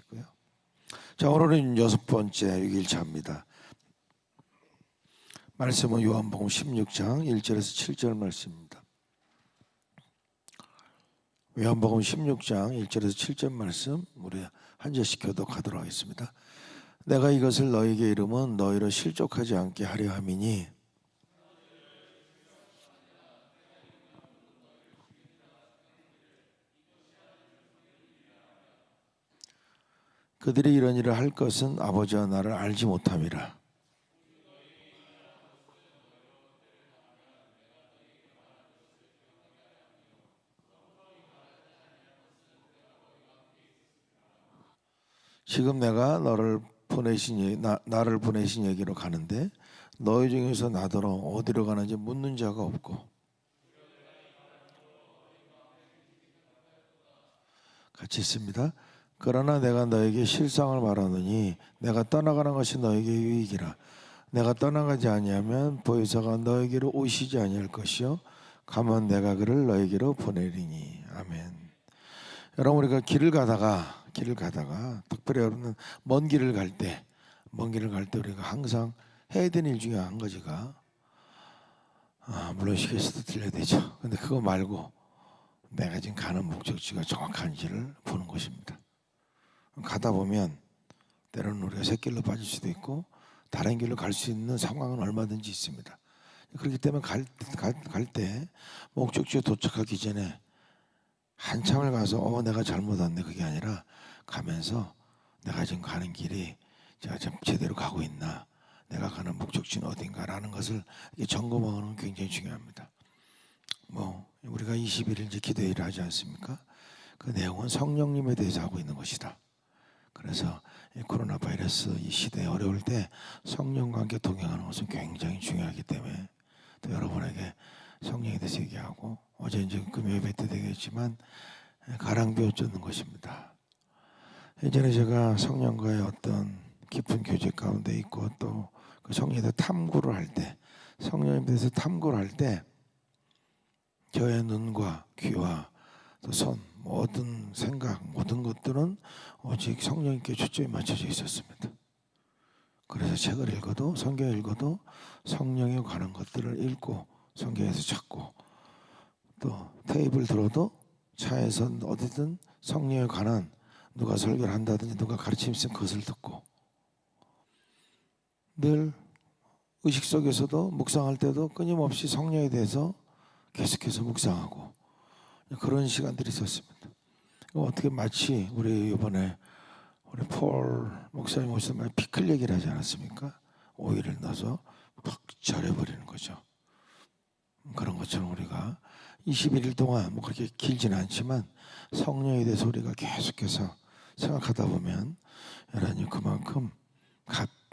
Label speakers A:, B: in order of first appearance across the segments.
A: 하시고요. 자, 오늘은 6번째 6일차입니다. 말씀은 요한복음 16장 1절에서 7절 말씀입니다. 요한복음 16장 1절에서 7절 말씀 우리 한 절씩 교독하도록 하겠습니다. 내가 이것을 너희에게 이름은 너희로 실족하지 않게 하려 함이니 그들이 이런 일을 할 것은 아버지와 나를 알지 못함이라. 지금 내가 나를 보내신 얘기로 가는데 너희 중에서 나더러 어디로 가는지 묻는 자가 없고 같이 있습니다. 그러나 내가 너에게 실상을 말하노니 내가 떠나가는 것이 너에게 유익이라. 내가 떠나가지 아니하면 보혜사가 너에게로 오시지 아니할 것이요 가면 내가 그를 너에게로 보내리니. 아멘. 여러분, 우리가 길을 가다가 특별히 여러분은 먼 길을 갈 때 우리가 항상 해야 되는 일 중에 한 가지가 물론 시계수도 들려야 되죠. 근데 그거 말고 내가 지금 가는 목적지가 정확한지를 보는 것입니다. 가다 보면 때로는 우리가 샛길로 빠질 수도 있고 다른 길로 갈 수 있는 상황은 얼마든지 있습니다. 그렇기 때문에 갈 때 목적지에 도착하기 전에 한참을 가서 내가 잘못 왔네 그게 아니라 가면서 내가 지금 가는 길이 제가 좀 제대로 가고 있나, 내가 가는 목적지는 어딘가라는 것을 점검하는 건 굉장히 중요합니다. 우리가 20일 이제 기도회를 하지 않습니까? 그 내용은 성령님에 대해서 하고 있는 것이다. 그래서 이 코로나 바이러스 이 시대에 어려울 때 성령과 함께 동행하는 것은 굉장히 중요하기 때문에 또 여러분에게 성령에 대해서 얘기하고 어제 이제 금요일 때 되겠지만 가랑비워 쫓는 것입니다. 예전에 제가 성령과의 어떤 깊은 교제 가운데 있고 또 그 성령에 대해 탐구를 할 때, 성령에 대해서 탐구를 할 때 저의 눈과 귀와 또 손, 모든 생각, 모든 것들은 오직 성령님께 초점이 맞춰져 있었습니다. 그래서 책을 읽어도 성경을 읽어도 성령에 관한 것들을 읽고 성경에서 찾고 또 테이블 들어도 차에서 어디든 성령에 관한 누가 설교를 한다든지 누가 가르침 있으면 그것을 듣고 늘 의식 속에서도 묵상할 때도 끊임없이 성령에 대해서 계속해서 묵상하고 그런 시간들이 있었습니다. 어떻게 마치 우리 이번에 우리 폴 목사님 오실 때 피클 얘기를 하지 않았습니까? 오일을 넣어서 팍 절여버리는 거죠. 그런 것처럼 우리가 21일 동안 그렇게 길지는 않지만 성령에 대해서 우리가 계속해서 생각하다 보면 여러분이 그만큼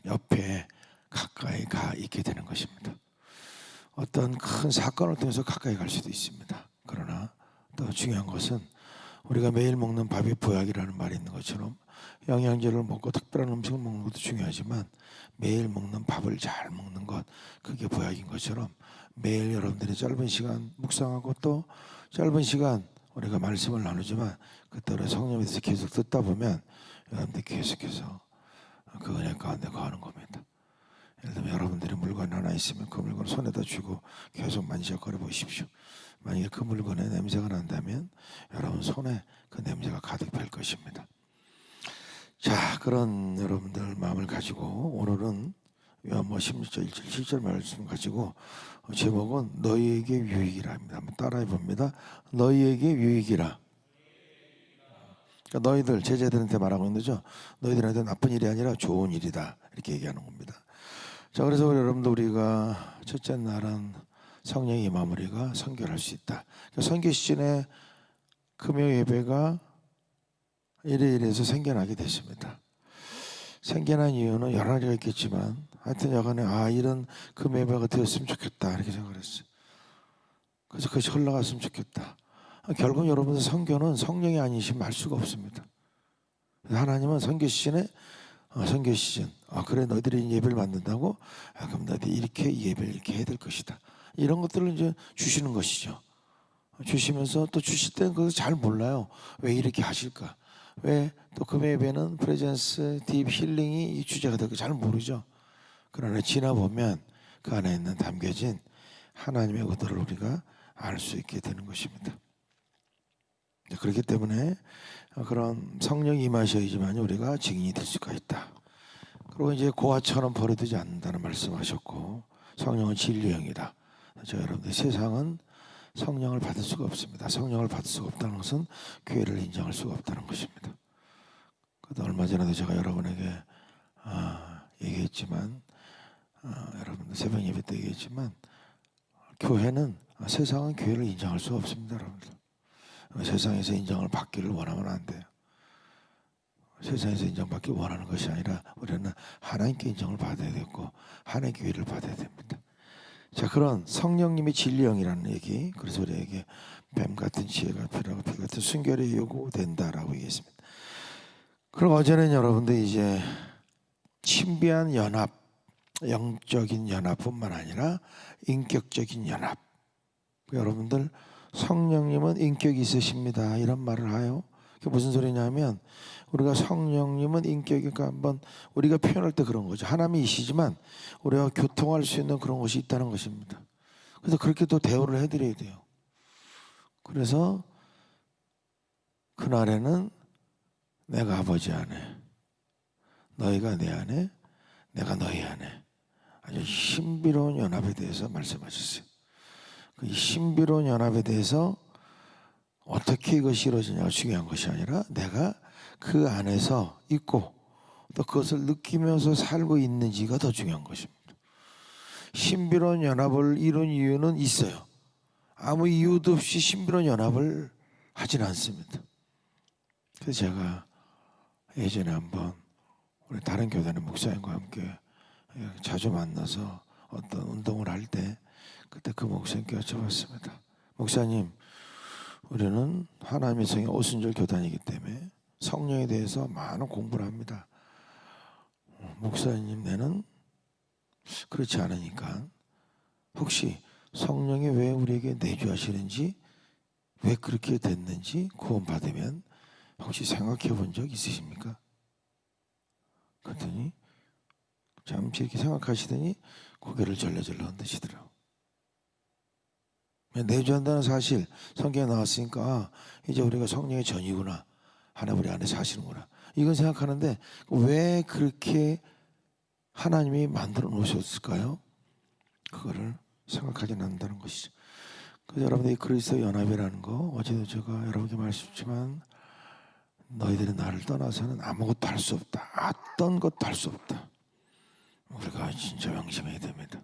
A: 옆에 가까이 가 있게 되는 것입니다. 어떤 큰 사건을 통해서 가까이 갈 수도 있습니다. 그러나 또 중요한 것은 우리가 매일 먹는 밥이 보약이라는 말이 있는 것처럼 영양제를 먹고 특별한 음식을 먹는 것도 중요하지만 매일 먹는 밥을 잘 먹는 것, 그게 보약인 것처럼 매일 여러분들이 짧은 시간 묵상하고 또 짧은 시간 우리가 말씀을 나누지만 그때로 성령에 대해서 계속 듣다 보면 여러분들이 계속해서 그 은혜 가운데 거하는 겁니다. 예를 들면 여러분들이 물건 하나 있으면 그 물건을 손에다 쥐고 계속 만지작거려 보십시오. 만약에 그 물건에 냄새가 난다면 여러분 손에 그 냄새가 가득 펼 것입니다. 자, 그런 여러분들 마음을 가지고 오늘은 요한복음 16절 1절 7절 말씀 가지고 제목은 너희에게 유익이라 합니다. 한번 따라해 봅니다. 너희에게 유익이라. 그러니까 너희들 제자들한테 말하고 있는 거죠. 너희들한테 나쁜 일이 아니라 좋은 일이다 이렇게 얘기하는 겁니다. 자, 그래서 여러분들 우리가 첫째 날은 성령의 임함 우리가 선교를 할 수 있다. 그러니까 선교 시즌에 금요 예배가 이래서 생겨나게 됐습니다. 생겨난 이유는 여러 가지가 있겠지만 하여튼 여간에 이런 금요 예배가 되었으면 좋겠다 이렇게 생각을 했어요. 그래서 그것이 흘러갔으면 좋겠다. 결국 여러분들 선교는 성령이 아니시면 알 수가 없습니다. 하나님은 선교 시즌 그래 너희들이 예배를 만든다고 그럼 너희들이 이렇게 예배를 이렇게 해야 될 것이다. 이런 것들을 이제 주시는 것이죠. 주시면서 또 주실 때는 그걸 잘 몰라요. 왜 이렇게 하실까? 왜 또 금의 예배는 프레젠스, 딥, 힐링이 이 주제가 될까 잘 모르죠. 그러나 지나보면 그 안에 있는 담겨진 하나님의 의도를 우리가 알 수 있게 되는 것입니다. 그렇기 때문에 그런 성령이 임하셔야지만 우리가 증인이 될 수가 있다. 그리고 이제 고아처럼 버려두지 않는다는 말씀하셨고, 성령은 진리형이다. 저 여러분들, 세상은 성령을 받을 수가 없습니다. 성령을 받을 수가 없다는 것은 교회를 인정할 수가 없다는 것입니다. 그래도 얼마 전에도 제가 여러분에게 얘기했지만, 여러분들 새벽 예배 때 얘기했지만, 교회는, 세상은 교회를 인정할 수가 없습니다. 여러분들, 세상에서 인정을 받기를 원하면 안 돼요. 세상에서 인정받기 원하는 것이 아니라 우리는 하나님께 인정을 받아야 되고 하나님의 교회를 받아야 됩니다. 자, 그런 성령님의 진리형이라는 얘기, 그래서 우리에게 뱀 같은 지혜가 필요하고 피 같은 순결이 요구된다라고 얘기했습니다. 그럼 어제는 여러분들 이제 신비한 연합, 영적인 연합뿐만 아니라 인격적인 연합. 여러분들, 성령님은 인격이 있으십니다, 이런 말을 해요. 그게 무슨 소리냐면, 우리가 성령님은 인격이니까 한번 우리가 표현할 때 그런 거죠. 하나님이시지만 우리가 교통할 수 있는 그런 것이 있다는 것입니다. 그래서 그렇게 또 대우를 해드려야 돼요. 그래서 그날에는 내가 아버지 안에, 너희가 내 안에, 내가 너희 안에, 아주 신비로운 연합에 대해서 말씀하셨어요. 그 신비로운 연합에 대해서 어떻게 이것이 이루어지냐가 중요한 것이 아니라 내가 그 안에서 있고 또 그것을 느끼면서 살고 있는지가 더 중요한 것입니다. 신비로운 연합을 이룬 이유는 있어요. 아무 이유도 없이 신비로운 연합을 하진 않습니다. 그래서 제가 예전에 한번 우리 다른 교단의 목사님과 함께 자주 만나서 어떤 운동을 할 때 그때 그 목사님께 여쭤봤습니다. 목사님, 우리는 하나님의 성의 오순절 교단이기 때문에 성령에 대해서 많은 공부를 합니다. 목사님, 내는 그렇지 않으니까 혹시 성령이 왜 우리에게 내주하시는지, 왜 그렇게 됐는지 구원받으면 혹시 생각해 본 적 있으십니까? 그랬더니 잠시 이렇게 생각하시더니 고개를 절레절레 흔드시더라고요. 내주한다는 사실 성경에 나왔으니까 이제 우리가 성령의 전이구나, 하나님 우리 안에 사시는구나, 이건 생각하는데 왜 그렇게 하나님이 만들어 놓으셨을까요? 그거를 생각하지 않는다는 것이죠. 그래서 여러분들이 그리스도 연합이라는 거, 어제도 제가 여러분께 말씀했지만, 너희들이 나를 떠나서는 아무것도 할 수 없다, 어떤 것도 할 수 없다. 우리가 진짜 명심해야 됩니다.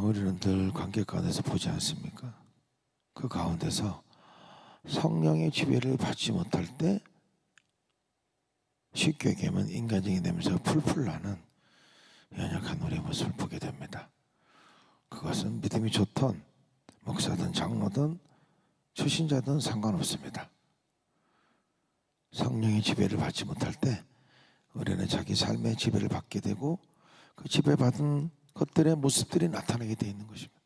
A: 우리는 늘 관계 가운데서 보지 않습니까? 그 가운데서 성령의 지배를 받지 못할 때 쉽게 얘기하면 인간적인 냄새가 풀풀 나는 연약한 우리의 모습을 보게 됩니다. 그것은 믿음이 좋던 목사든 장로든 초신자든 상관없습니다. 성령의 지배를 받지 못할 때 우리는 자기 삶의 지배를 받게 되고 그 지배받은 것들의 모습들이 나타나게 되어 있는 것입니다.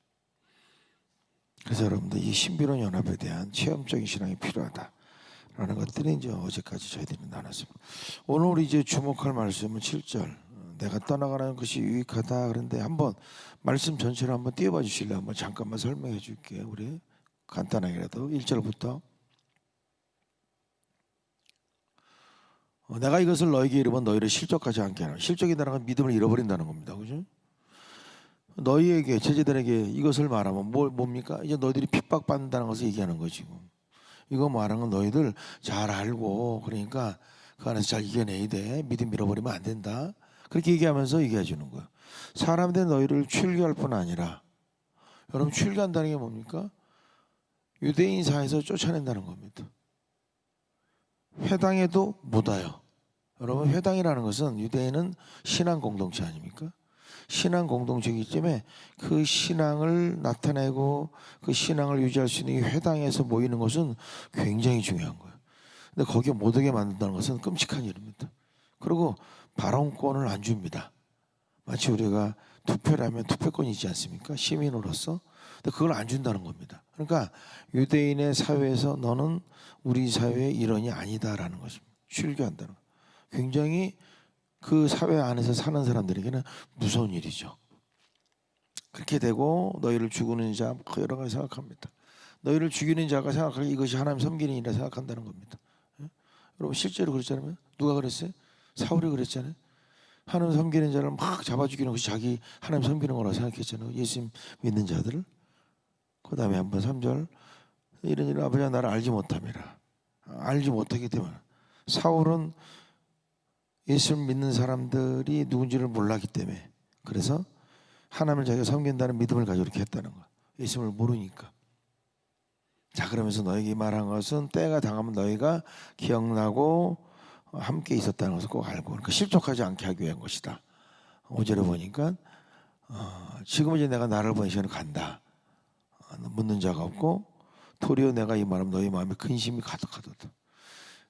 A: 그래서 여러분들, 이 신비로운 연합에 대한 체험적인 신앙이 필요하다라는 것들이 이제 어제까지 저희들이 나눴습니다. 오늘 우리 이제 주목할 말씀은 7절, 내가 떠나가는 것이 유익하다. 그런데 한번 말씀 전체를 한번 띄워봐 주실래요? 한번 잠깐만 설명해 줄게요. 우리 간단하게라도 1절부터. 내가 이것을 너에게 이르면 너희를 실족하지 않게 하라. 실족이라는 건 믿음을 잃어버린다는 겁니다. 그죠? 너희에게, 제자들에게 이것을 말하면 뭡니까? 이제 너희들이 핍박받는다는 것을 얘기하는 거지. 이거 말하는 건 너희들 잘 알고, 그러니까 그 안에서 잘 이겨내야 돼. 믿음 잃어버리면 안 된다. 그렇게 얘기하면서 얘기해 주는 거예요. 사람들이 너희를 출교할 뿐 아니라, 여러분, 출교한다는 게 뭡니까? 유대인 사회에서 쫓아낸다는 겁니다. 회당에도 못 와요. 여러분, 회당이라는 것은, 유대인은 신앙 공동체 아닙니까? 신앙 공동체이기 때문에 그 신앙을 나타내고 그 신앙을 유지할 수 있는 이 회당에서 모이는 것은 굉장히 중요한 거예요. 근데 거기에 못 오게 만든다는 것은 끔찍한 일입니다. 그리고 발언권을 안 줍니다. 마치 우리가 투표를 하면 투표권이 있지 않습니까? 시민으로서. 근데 그걸 안 준다는 겁니다. 그러니까 유대인의 사회에서 너는 우리 사회의 일원이 아니다라는 것입니다. 출교한다는 것. 굉장히 그 사회 안에서 사는 사람들에게는 무서운 일이죠. 그렇게 되고 너희를 죽이는 자 여러 가지 생각합니다. 너희를 죽이는 자가 생각하기 이것이 하나님 섬기는 일이라 생각한다는 겁니다. 예? 여러분 실제로 그랬잖아요. 누가 그랬어요? 사울이 그랬잖아요. 하나님 섬기는 자를 막 잡아 죽이는 것이 자기 하나님 섬기는 거라고 생각했잖아요. 예수님 믿는 자들을. 그 다음에 한번 3절 이런 일은 아버지가 나를 알지 못함이라. 알지 못하기 때문에 사울은 예수를 믿는 사람들이 누군지를 몰랐기 때문에 그래서 하나님을 자기가 섬긴다는 믿음을 가지고 이렇게 했다는 거야. 예수를 모르니까. 자 그러면서 너에게 말한 것은 때가 당하면 너희가 기억나고 함께 있었다는 것을 꼭 알고 그러니까 실족하지 않게 하기 위한 것이다. 5절에 보니까 지금 이제 내가 나를 보낸 시간에 간다. 묻는 자가 없고 도리어 내가 이 말하면 너희 마음에 근심이 가득하도다.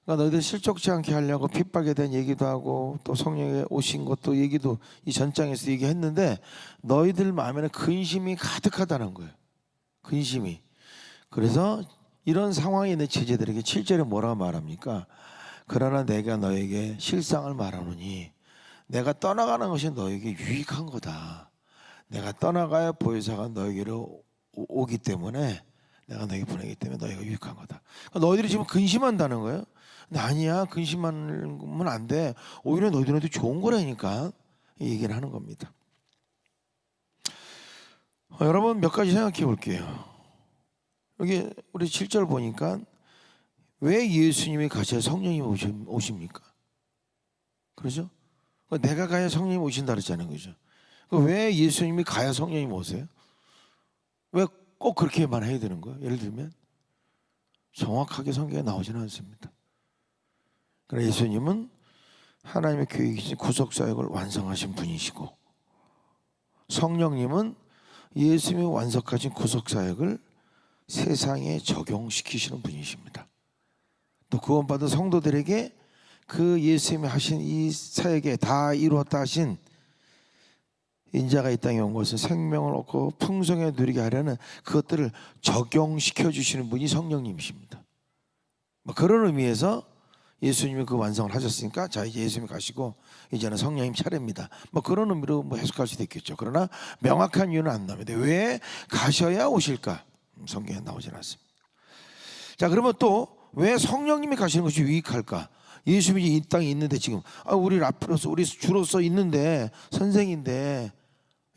A: 그러니까 너희들 실족치 않게 하려고 핍박에 대한 얘기도 하고 또 성령이 오신 것도 얘기도 이 전장에서 얘기했는데 너희들 마음에는 근심이 가득하다는 거예요. 근심이. 그래서 이런 상황에 있는 제자들에게 7절에 뭐라고 말합니까? 그러나 내가 너에게 실상을 말하노니 내가 떠나가는 것이 너에게 유익한 거다. 내가 떠나가야 보혜사가 너에게로 오기 때문에 내가 너에게 보내기 때문에 너희가 유익한 거다. 그러니까 너희들이 지금 근심한다는 거예요. 근데 아니야 근심하면 안 돼. 오히려 너희들한테 좋은 거라니까 이 얘기를 하는 겁니다. 여러분 몇 가지 생각해 볼게요. 여기 우리 7절 보니까 왜 예수님이 가셔야 성령이 오십니까? 그렇죠? 내가 가야 성령이 오신다 그랬잖아요. 그죠? 왜 예수님이 가야 성령이 오세요? 왜 꼭 그렇게만 해야 되는 거예요? 예를 들면 정확하게 성경에 나오지는 않습니다. 그러나 예수님은 하나님의 계획이신 구속사역을 완성하신 분이시고 성령님은 예수님이 완성하신 구속사역을 세상에 적용시키시는 분이십니다. 또 구원받은 성도들에게 그 예수님이 하신 이 사역에 다 이루었다 하신 인자가 이 땅에 온 것은 생명을 얻고 풍성에 누리게 하려는 그것들을 적용시켜 주시는 분이 성령님이십니다. 그런 의미에서 예수님이 그 완성을 하셨으니까 자 이제 예수님이 가시고 이제는 성령님 차례입니다. 그런 의미로 해석할 수도 있겠죠. 그러나 명확한 이유는 안 나옵니다. 왜 가셔야 오실까? 성경에 나오진 않습니다. 자 그러면 또 왜 성령님이 가시는 것이 유익할까? 예수님이 이 땅에 있는데 지금 우리 라프로서 우리 주로서 있는데 선생인데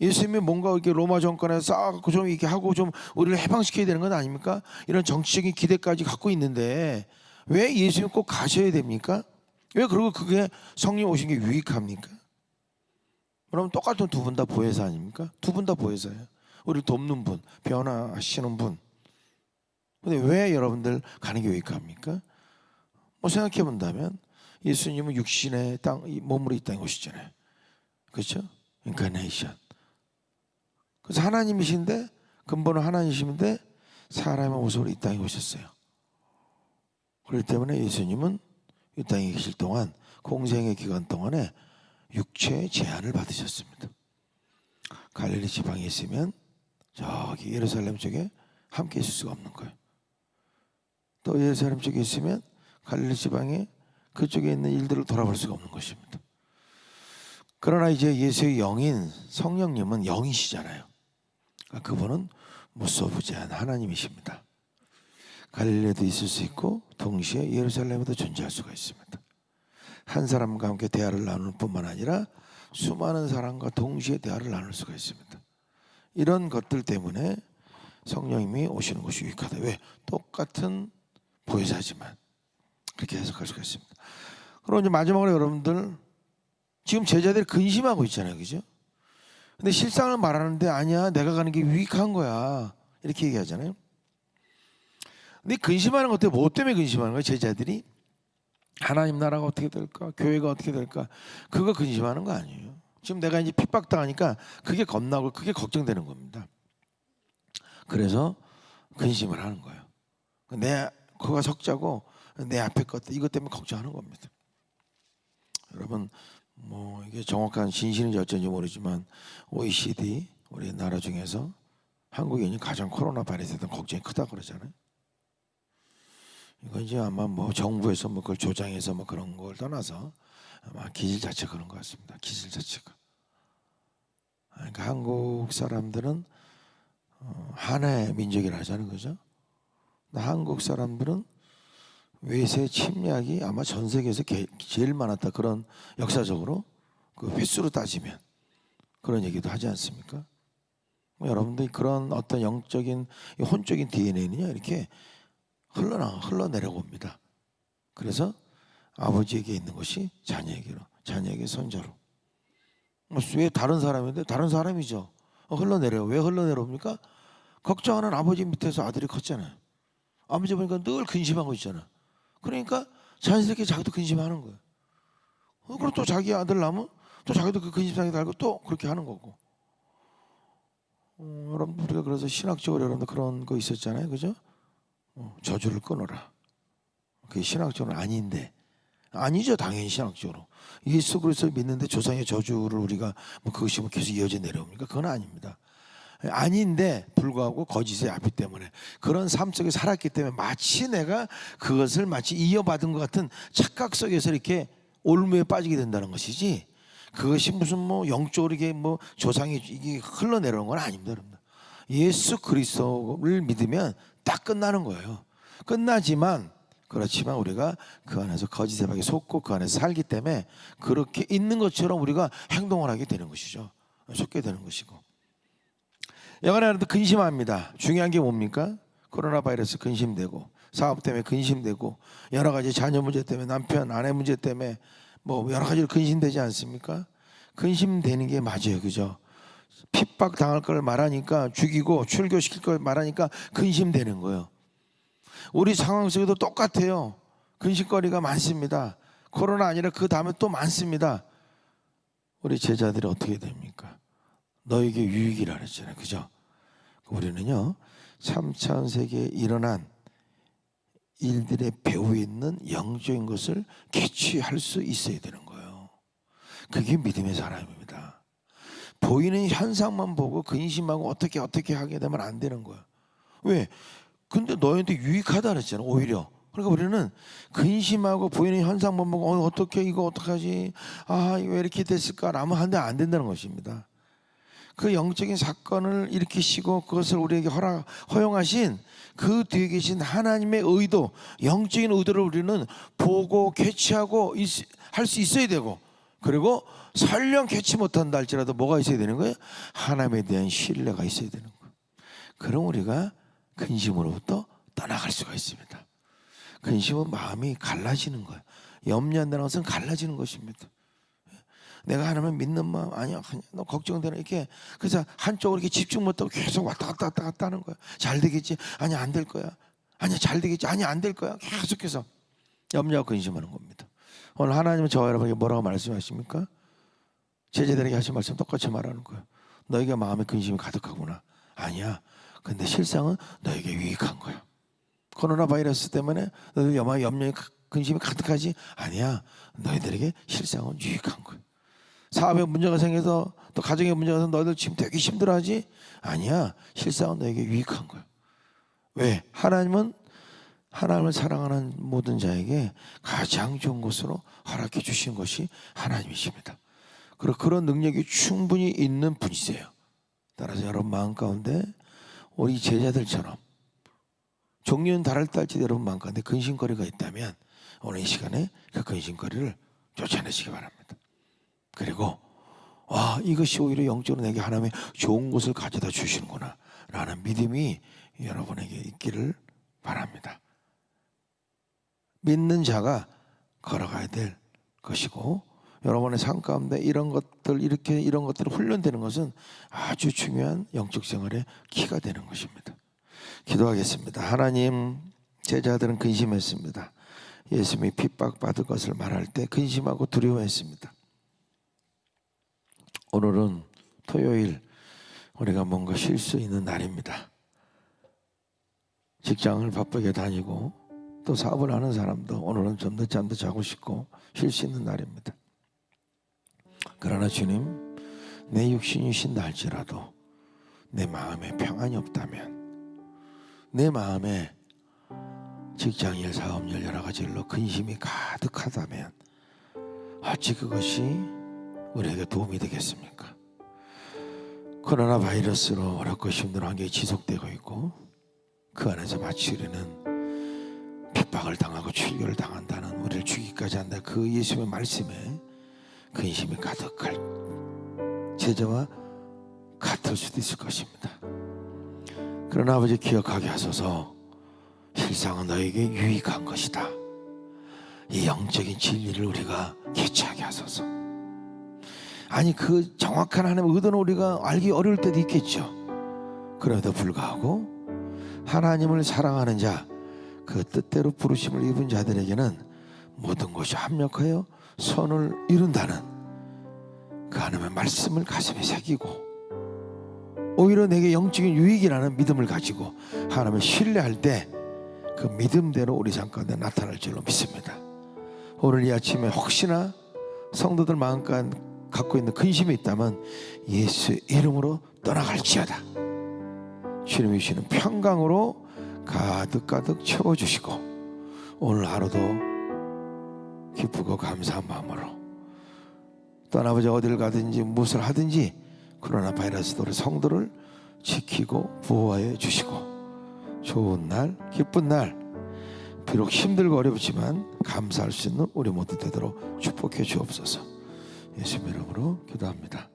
A: 예수님이 뭔가 이렇게 로마 정권에 쌓아갖고 좀 이렇게 하고 좀 우리를 해방시켜야 되는 건 아닙니까? 이런 정치적인 기대까지 갖고 있는데 왜 예수님 꼭 가셔야 됩니까? 왜 그리고 그게 성령 오신 게 유익합니까? 그럼 똑같은 두 분 다 보혜사 아닙니까? 두 분 다 보혜사예요. 우리를 돕는 분, 변화하시는 분. 근데 왜 여러분들 가는 게 유익합니까? 생각해 본다면 예수님은 육신의 땅 몸으로 이 땅에 오시잖아요. 그렇죠? 인카네이션. 그래서 하나님이신데 근본은 하나님이신데 사람의 모습으로 이 땅에 오셨어요. 그렇기 때문에 예수님은 이 땅에 계실 동안 공생의 기간 동안에 육체의 제한을 받으셨습니다. 갈릴리 지방에 있으면 저기 예루살렘 쪽에 함께 있을 수가 없는 거예요. 또 예루살렘 쪽에 있으면 갈릴리 지방에 그쪽에 있는 일들을 돌아볼 수가 없는 것입니다. 그러나 이제 예수의 영인 성령님은 영이시잖아요. 그분은 무소부재한 하나님이십니다. 갈릴리에도 있을 수 있고 동시에 예루살렘에도 존재할 수가 있습니다. 한 사람과 함께 대화를 나눌 뿐만 아니라 수많은 사람과 동시에 대화를 나눌 수가 있습니다. 이런 것들 때문에 성령님이 오시는 것이 유익하다. 왜? 똑같은 보혜사지만 그렇게 해석할 수가 있습니다. 그럼 이제 마지막으로 여러분들 지금 제자들이 근심하고 있잖아요. 그죠? 근데 실상을 말하는데 아니야 내가 가는 게 유익한 거야 이렇게 얘기하잖아요. 근데 근심하는 것 때문에 뭐 때문에 근심하는 거예요? 제자들이 하나님 나라가 어떻게 될까? 교회가 어떻게 될까? 그거 근심하는 거 아니에요. 지금 내가 이제 핍박당하니까 그게 겁나고 그게 걱정되는 겁니다. 그래서 근심을 하는 거예요. 그가 석자고 내 앞에 것들 이것 때문에 걱정하는 겁니다. 여러분 이게 정확한 진실인지 어쩐지 모르지만 OECD 우리 나라 중에서 한국인이 가장 코로나 바이러스에 대한 걱정이 크다 그러잖아요. 이거 이제 아마 뭐 정부에서 뭐 그걸 조장해서 뭐 그런 걸 떠나서 아마 기질 자체가 그런 것 같습니다. 기질 자체가. 그러니까 한국 사람들은 하나의 민족이라 하잖아요, 그죠? 한국 사람들은 외세 침략이 아마 전 세계에서 제일 많았다, 그런 역사적으로 그 횟수로 따지면 그런 얘기도 하지 않습니까? 여러분들이 그런 어떤 영적인 혼적인 DNA는요 이렇게 흘러내려옵니다. 그래서 아버지에게 있는 것이 자녀에게로, 자녀에게 손자로. 왜 다른 사람인데 다른 사람이죠. 흘러내려요. 왜 흘러내려옵니까? 걱정하는 아버지 밑에서 아들이 컸잖아요. 아버지 보니까 늘 근심하고 있잖아요. 그러니까 자연스럽게 자기도 근심하는 거예요. 그럼 또 자기 아들 낳으면 또 자기도 그 근심상에 달고 또 그렇게 하는 거고. 여러분 우리가 그래서 신학적으로 여러분들 그런 거 있었잖아요, 그죠? 저주를 끊어라. 그게 신학적으로 아닌데, 아니죠, 당연히 신학적으로. 예수 그리스도를 믿는데 조상의 저주를 우리가 뭐 그것이 뭐 계속 이어져 내려옵니까? 그건 아닙니다. 아닌데 불구하고 거짓의 앞이 때문에 그런 삶 속에 살았기 때문에 마치 내가 그것을 마치 이어받은 것 같은 착각 속에서 이렇게 올무에 빠지게 된다는 것이지, 그것이 무슨 뭐 영적으로 이게 뭐 조상이 이게 흘러내려오는 건 아닙니다, 여러분. 예수 그리스도를 믿으면 딱 끝나는 거예요. 끝나지만 그렇지만 우리가 그 안에서 거짓의 박에 속고 그 안에서 살기 때문에 그렇게 있는 것처럼 우리가 행동을 하게 되는 것이죠. 속게 되는 것이고. 영안에도 근심합니다. 중요한 게 뭡니까? 코로나 바이러스 근심되고, 사업 때문에 근심되고, 여러 가지 자녀 문제 때문에, 남편 아내 문제 때문에 뭐 여러 가지로 근심되지 않습니까? 근심되는 게 맞아요, 그죠? 핍박 당할 걸 말하니까, 죽이고 출교시킬 걸 말하니까 근심되는 거예요. 우리 상황 속에도 똑같아요. 근심거리가 많습니다. 코로나 아니라 그 다음에 또 많습니다. 우리 제자들이 어떻게 됩니까? 너에게 유익이라 그랬잖아요, 그죠? 우리는요 3차원 세계에 일어난 일들의 배후에 있는 영적인 것을 캐치할 수 있어야 되는 거예요. 그게 믿음의 사람입니다. 보이는 현상만 보고 근심하고 어떻게 하게 되면 안 되는 거예요. 왜? 근데 너희한테 유익하다 그랬잖아요, 오히려. 그러니까 우리는 근심하고 보이는 현상만 보고 어떻게 이거 어떡하지, 아 이거 왜 이렇게 됐을까 라면 한데 안 된다는 것입니다. 그 영적인 사건을 일으키시고 그것을 우리에게 허용하신 그 뒤에 계신 하나님의 의도, 영적인 의도를 우리는 보고 캐치하고 할 수 있어야 되고, 그리고 설령 캐치 못한다 할지라도 뭐가 있어야 되는 거예요? 하나님에 대한 신뢰가 있어야 되는 거예요. 그럼 우리가 근심으로부터 떠나갈 수가 있습니다. 근심은 마음이 갈라지는 거예요. 염려한다는 것은 갈라지는 것입니다. 내가 하나님을 믿는 마음, 아니야 너 걱정되는, 이렇게 그래서 한쪽으로 이렇게 집중 못하고 계속 왔다 갔다 하는 거야. 잘 되겠지? 아니야 안 될 거야. 아니야 잘 되겠지? 아니야 안 될 거야. 계속해서 염려하고 근심하는 겁니다. 오늘 하나님은 저와 여러분에게 뭐라고 말씀하십니까? 제자들에게 하신 말씀 똑같이 말하는 거예요. 너희가 마음에 근심이 가득하구나. 아니야. 근데 실상은 너에게 유익한 거야. 코로나 바이러스 때문에 너희 염려에 근심이 가득하지? 아니야. 너희들에게 실상은 유익한 거야. 사업에 문제가 생겨서 또 가정에 문제가 생겨서 너희들 지금 되게 힘들어하지? 아니야. 실상은 너에게 유익한 거야. 왜? 하나님은 하나님을 사랑하는 모든 자에게 가장 좋은 것으로 허락해 주신 것이 하나님이십니다. 그리고 그런 능력이 충분히 있는 분이세요. 따라서 여러분 마음 가운데 우리 제자들처럼 종류는 다를다 할지라도 여러분 마음 가운데 근심거리가 있다면 오늘 이 시간에 그 근심거리를 쫓아내시기 바랍니다. 그리고 이것이 오히려 영적으로 내게 하나님의 좋은 것을 가져다 주시는구나 라는 믿음이 여러분에게 있기를 바랍니다. 믿는 자가 걸어가야 될 것이고, 여러분의 삶 가운데 이런 것들을 훈련되는 것은 아주 중요한 영적 생활의 키가 되는 것입니다. 기도하겠습니다. 하나님, 제자들은 근심했습니다. 예수님이 핍박받을 것을 말할 때 근심하고 두려워했습니다. 오늘은 토요일, 우리가 뭔가 쉴 수 있는 날입니다. 직장을 바쁘게 다니고 또 사업을 하는 사람도 오늘은 좀 늦잠도 자고 싶고 쉴 수 있는 날입니다. 그러나 주님, 내 육신이 쉰다 할지라도 내 마음에 평안이 없다면, 내 마음에 직장일, 사업일 여러 가지 일로 근심이 가득하다면 어찌 그것이 우리에게 도움이 되겠습니까? 코로나 바이러스로 어렵고 힘든 환경이 지속되고 있고 그 안에서 마치 우리는 핍박을 당하고 출교를 당한다는, 우리를 죽이기까지 한다 그 예수님의 말씀에 근심이 가득할 제자와 같을 수도 있을 것입니다. 그러나 아버지 기억하게 하소서. 실상은 너에게 유익한 것이다. 이 영적인 진리를 우리가 개최하게 하소서. 아니 그 정확한 하나님의 의도는 우리가 알기 어려울 때도 있겠죠. 그럼에도 불구하고 하나님을 사랑하는 자, 그 뜻대로 부르심을 입은 자들에게는 모든 것이 합력하여 선을 이룬다는 그 하나님의 말씀을 가슴에 새기고, 오히려 내게 영적인 유익이라는 믿음을 가지고 하나님을 신뢰할 때 그 믿음대로 우리 삶 가운데 나타날 줄로 믿습니다. 오늘 이 아침에 혹시나 성도들 마음간 갖고 있는 근심이 있다면 예수 이름으로 떠나갈지어다. 주님이 주시는 평강으로 가득가득 채워주시고 오늘 하루도 기쁘고 감사한 마음으로 떠나보지 어디를 가든지 무엇을 하든지 코로나 바이러스도 우리 성도를 지키고 보호하여 주시고 좋은 날, 기쁜 날, 비록 힘들고 어렵지만 감사할 수 있는 우리 모두 되도록 축복해 주옵소서. 예수님 이름으로 기도합니다.